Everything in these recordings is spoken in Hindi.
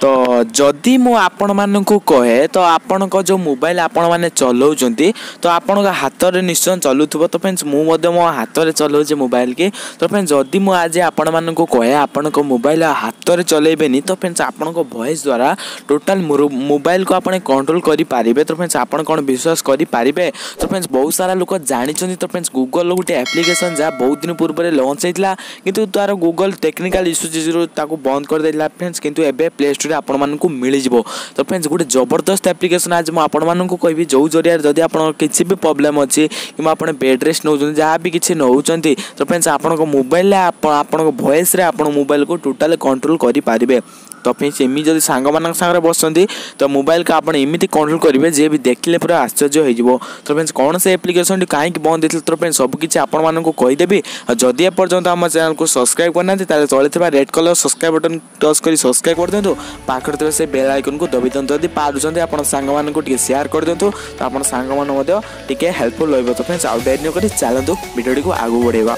तो जदि मु आपण मानकु कहे तो आपण को जो मोबाइल आपण माने चलाउचंती तो आपण का हाथ रे निश्चय चलुथबो। तो फ्रेंड्स मु मध्य मो हाथ रे चलाउचे मोबाइल के। तो फ्रेंड्स जदि मु आज आपण मानकु कहे आपण को मोबाइल हाथ रे चलेबेनी तो फ्रेंड्स आपण को वॉइस द्वारा टोटल मोबाइल को आपण कंट्रोल करि पारिबे। तो फ्रेंड्स आपण कोन विश्वास करि पारिबे। तो फ्रेंड्स बहुत सारा लोक जानि छथि। तो फ्रेंड्स गूगल गोटे एप्लिकेशन जा बहुत दिन पूर्व लॉन्च होइतला किंतु तार गूगल टेक्निकल इश्यू ताको बंद कर देला फ्रेंड्स। किंतु एबे प्ले स्टोर आपण मानकु मिल जिवो। तो फ्रेंड्स गोटे जबरदस्त एप्लिकेशन आज मु आपण मानकु कहबी जो जरिया जदि आपण किछि भी प्रॉब्लम अछि कि आपण बेड रेस्ट नौ जहाँ भी किछि नौचंती तो फ्रेंड्स आपण को मोबाइल आपण को वॉइस रे आपण मोबाइल को टोटल कंट्रोल करि पारिबे। तो फ्रेंड्स एमि जदि सांग मानक संगे बसंती तो मोबाइल का आपण एमिति कंट्रोल करिवे जे भी देखले पूरा आश्चर्य हो जिवो। तो फ्रेंड्स कोन से एप्लिकेशन काहे कि बंद देथिल तो फ्रेंड्स सब किछि आपण मानकु कहि देबी। जदि ए पर्यंत हम चैनल को सब्सक्राइब करनांती ताले तळे थिबा red colour subscribe button touch करी सब्सक्राइब कर देंतु। पाखर तळे से बेल आइकन को दबि दंतु। यदि पारुचंती आपण सांग मानकु टिके शेयर कर देंतु तो आपण सांग मान मध्य टिके हेल्पफुल होइबो। तो फ्रेंड्स आउट न करी चलंतु वीडियो को आगु बढ़ेबा।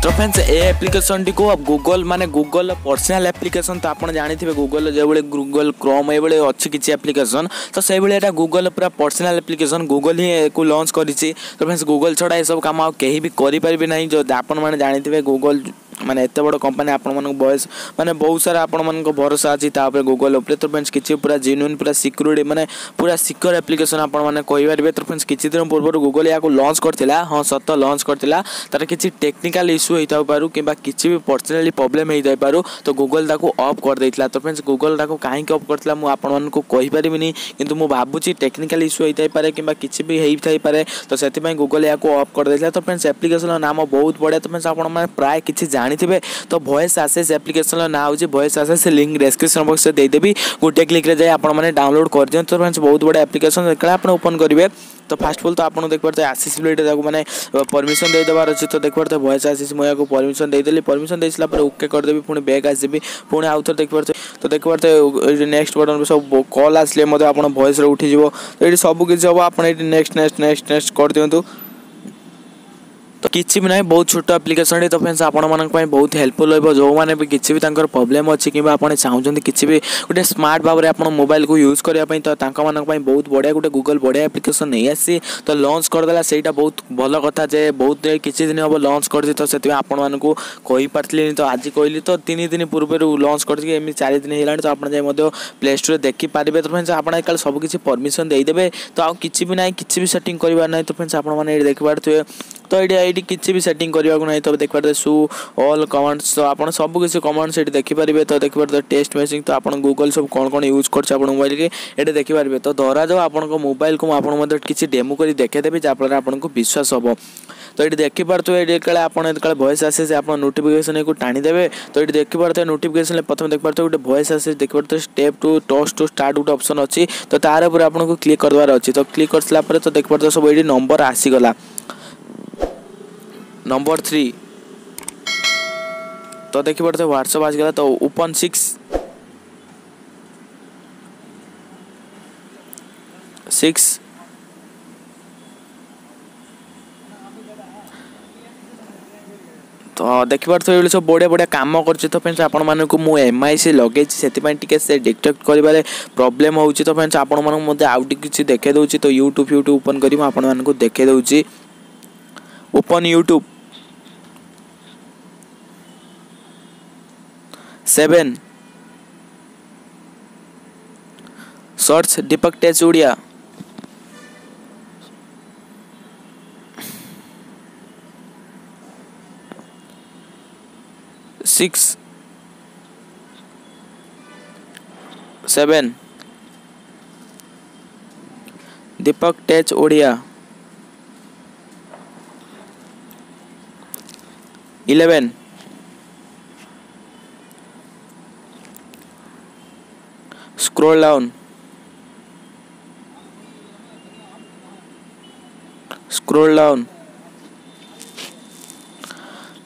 तो फ्रेंड्स ए एप्लिकेशन टी को अब गूगल माने गूगल पर्सनल एप्लिकेशन तो आपण जानि थिबे गूगल जे बळे गूगल क्रोम ए बळे अछि किछि एप्लिकेशन तो से बळे एटा गूगल पूरा पर्सनल एप्लिकेशन गूगल ही को लॉन्च करिछि। तो फ्रेंड्स गूगल छडा ए सब काम केही भी करि परिबे नाही। जो आपण माने जानि थिबे गूगल माने एते बड़ कंपनी आपण मन वॉइस माने बहुत सारा आपण मन को भरोसा अछि ता ऊपर गूगल ऊपर। तो फ्रेंड्स किछि पूरा जेन्युइन पूरा सिक्योरिटी माने पूरा सिक्योर एप्लिकेशन आपण माने कहि परिबे। तो फ्रेंड्स किछि दिन पूर्व गूगल या को लॉन्च करथिला। हां सत्य लॉन्च करथिला तार किछि टेक्निकल इश्यू होइता पारु किबा किछि भी पर्सनली प्रॉब्लम हेइ जाय पारु तो गूगल ताको ऑफ कर दैथिला। तो फ्रेंड्स गूगल ताको काहे के ऑफ करथिला मु आपण मन को कहि परिबिनी किंतु मु भाबुची टेक्निकल इश्यू होइता पारे किबा किछि भी हेइ थाइ पारे तो सेति पय गूगल या को ऑफ कर दैथिला। तो फ्रेंड्स एप्लिकेशन नाम बहुत बढिया। तो फ्रेंड्स आपण माने प्राय किछि जानि थिबे तो वॉइस एसेस एप्लिकेशन ना होची voice access link description box में दे देबी। गोटे क्लिक रे जाय आपण माने डाउनलोड कर दियन। तो फ्रेंड्स बहुत बड़ा एप्लिकेशन एकला आपण ओपन करिवे तो फास्ट फुल तो आपण देख परते एक्सेसिबिलिटी ताको माने परमिशन दे देबार अछि। तो देख परते वॉइस एसेस मोया को परमिशन दे देली। परमिशन देसला पर ओके कर देबी पुनी बैक आसीबी पुनी आउथर देख परते। तो देख परते नेक्स्ट बटन पे सब कॉल आसले मते आपण वॉइस रे उठी जिवो। तो एडी सब किछ हबो आपण एडी नेक्स्ट कर दियंतु। तो किसी भी ना बहुत छोट एप्लिकेशन। तो फ्रेंड्स आपण मानक पय बहुत हेल्पफुल होइबो जो माने भी किसी भी तांकर प्रॉब्लम अछि किबा आपण चाहुचंती किसी भी गोटे स्मार्ट भाव रे आपण मोबाइल को यूज करिया पय तो तांका मानक पय बहुत बढ़िया गोटे गूगल बढ़िया एप्लिकेशन नै आसी तो लॉन्च कर देला। सेटा बहुत भलो कथा जे बहुत किछि दिन हबो लॉन्च करछि। तो सेति आपण मानकु कहि पारथली तो आज कहली तो 3 दिन पूर्व लॉन्च करछि एमि 4 दिन हेलानी। तो आपण जे मध्य प्ले स्टोर देखि पारिबे। तो फ्रेंड्स आपण काल सब किछि परमिशन देइ देबे तो आ किछि भी नै किछि भी सेटिंग करबा नै। तो फ्रेंड्स आपण माने देखि पारथुए तो एडी किछि भी सेटिंग करबा को नै। तो देख पारते शो ऑल कमांड्स तो आपण सब किछि कमांड सेठी देखि पारिबे। तो देख पारते टेस्ट मैसेज तो आपण गूगल सब कोन कोन यूज करछ आपण मोबाइल के एटे देखि पारिबे। तो धरा जो आपण को मोबाइल को आपण मते किछि डेमो करी देखे देबे जा पर आपण को विश्वास होबो। तो ये देखि पारतो एडी कले आपण एतकले वॉइस आसे से आपण नोटिफिकेशन को टाणी देबे। तो ये देखि पारतो नोटिफिकेशन प्रथम देख पारतो गोटे वॉइस आसे देख पारतो step to toss to start गोटे ऑप्शन अछि। तो तार ऊपर आपण को क्लिक करवार अछि। तो क्लिक करसला पर तो देख पारतो सब एडी नंबर आसी गला नंबर 3। तो देखि पड़ते व्हाट्सएप आज गला। तो ओपन 6 तो देखि पारतो ये सब बढ़िया बढ़िया काम करछि। तो फ्रेंड्स आपण मानकु मु एमआईसी लगेछि सेति पय टिके से डिटेक्ट करिबारे प्रॉब्लम होउछि। तो फ्रेंड्स आपण मानक मध्ये आउट किछि देखे दउछि। तो यूट्यूब ओपन करी आपण मानकु देखे दउछि। Open YouTube 7 search Dipak Odia 6 7 Dipak Odia 11 scroll down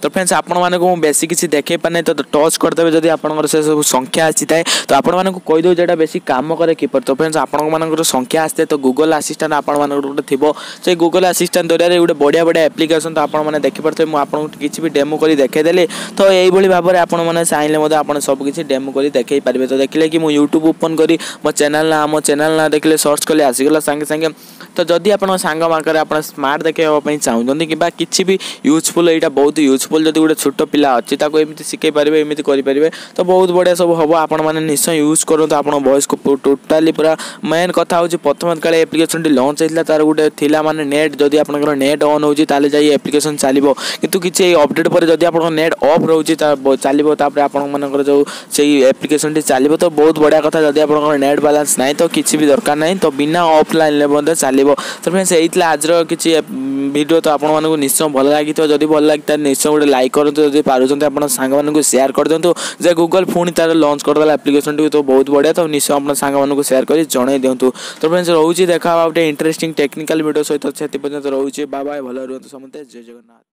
तो फ्रेंड्स आपण मानक बेसी किसी देखे पाने तो टच करदे जदि आपनकर से सब संख्या आसी थाए तो आपण मानक कहि दो जेटा बेसी काम करे किपर तो फ्रेंड्स आपण मानकर संख्या आस्ते तो गूगल असिस्टेंट आपण मानकर गोटे थिबो से गूगल असिस्टेंट जरिया गोटे बढ़िया बढ़िया एप्लिकेशन तो आपण माने देखि परथे मु आपण किछि भी डेमो करी देखे देले तो एई भली भाबरे आपण माने चाहिले मते आपण सब किछि डेमो करी देखै पारबे तो देखले कि मु YouTube ओपन करी मो चैनल ना देखले सर्च कले आसी गला संगे संगे तो जदि आपण सांग माकर आपण स्मार्ट देखेबा पई चाहुचंदी कि बा किछि भी यूजफुल एटा बहुत यूजफुल जदि गोटे छोट पिला अछि ताको एमिति सिखै पारबे एमिति करि पारबे तो बहुत बढ़िया सब हबो आपण माने निश्चय यूज करू तो आपण वॉइस को टोटली पूरा मेन कथा होची प्रथम काले एप्लिकेशन टी लॉन्च हेतला तार गोटे थिला माने नेट जदि आपनकर नेट ऑन होची ताले जाई एप्लिकेशन चलिबो किंतु किछि अपडेट पर जदि आपन नेट ऑफ रहउची ता चलिबो तापर आपन मानकर जो सेही एप्लिकेशन टी चलिबो तो बहुत बढ़िया कथा जदि आपन नेट बैलेंस नाही तो किछि भी दरकार नाही तो बिना ऑफलाइन ले बंद चलिबो तो फ्रेंड्स एइतला आजरो किछि वीडियो तो आपण मानकु निश्चय भल लागि तो जदि भल लागि त निश्चय गोटे लाइक करंतु जदि पारुचंते आपण सांग मानकु शेयर कर दियंतु जे गूगल फोन तार लॉन्च कर दला एप्लिकेशन टी तो बहुत बढ़िया तो निश्चय आपण सांग मानकु शेयर करी जणे दियंतु तो फ्रेंड्स रहउची देखा गोटे इंटरेस्टिंग टेक्निकल वीडियो सहित सेति पर्यंत रहउची बाय बाय भल रहंतु समते जय जगन्नाथ।